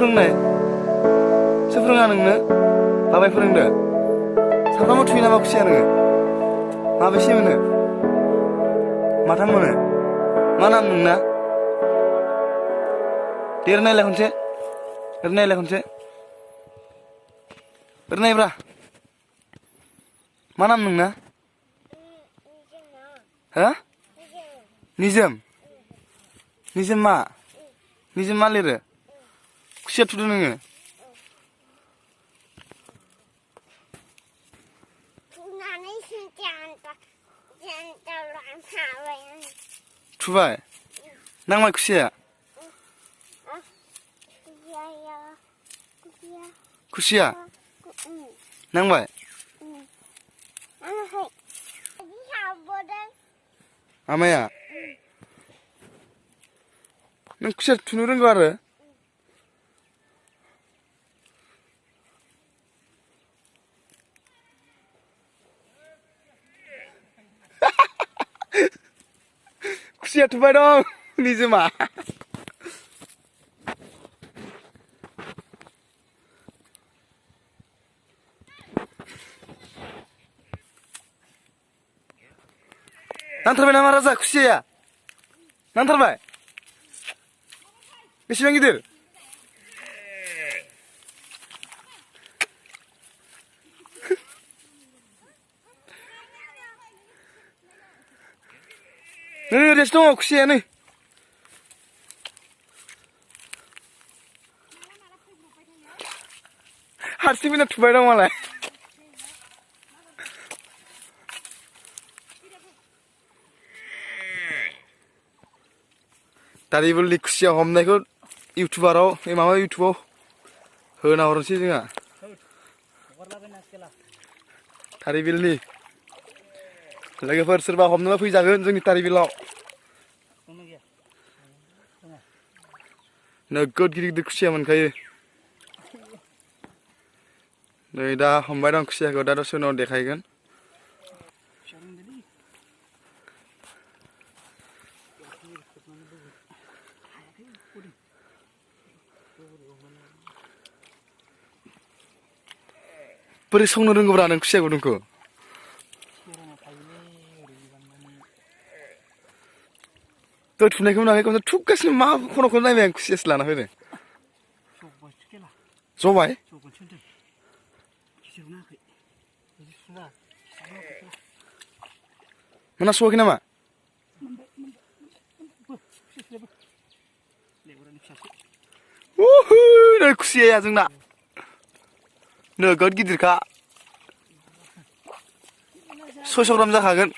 फोरोंनाय सोर फोरोङा नोंनो बाबाय फोरोंदो सानफ्रामबो थुयो नामा खुसिया नोङो माबेसे मोनो माथाम मोनो मा नाम नोंना दे नायलाय खनसे नायलाय खनसे नायब्रा मा नाम नोंना हो निजोम निजोम मा निजोम मा लिरो खुसिया थुदो नोङो थुबाय नांबाय खुसिया खुसिया नांबाय आमाया नों खुसिया थुनो रोंगौ आरो खुसिया थुबाय दं निजोमा नांथारबाय नामा राजा खुसियाया नांथारबाय बेसेबां गिदिर नै ओरैसो दङ खुसियाया नै हारसिं फैना थुबाय दं मालाय दारिबिलनि खुसिया हमनायखौ इउटुबाराव माबा इउटुबाव होना हरनोसै जोंहा दारिबिलनि लोगोफोर सोरबा हमनोबा फैजागोन जोंनि दारिबिलाव नोगोद गिदिर गिदिर खुसिया मोनखायो नै दा हमबाय दं खुसियाखौ दा दसे उनाव देखायगोन बोरै संनो रोंगौब्रा नों खुसिया गुदुंखौ दै थुनायखौ नुवाखै खनसे थुगासिनो मा खन'खौ नायबाय आं खुसियासो लाना फैदों जबाय मोना सवाखै नामा नै खुसियाया जोंना नोगोद गिदिरखा 600 ग्राम जाखागोन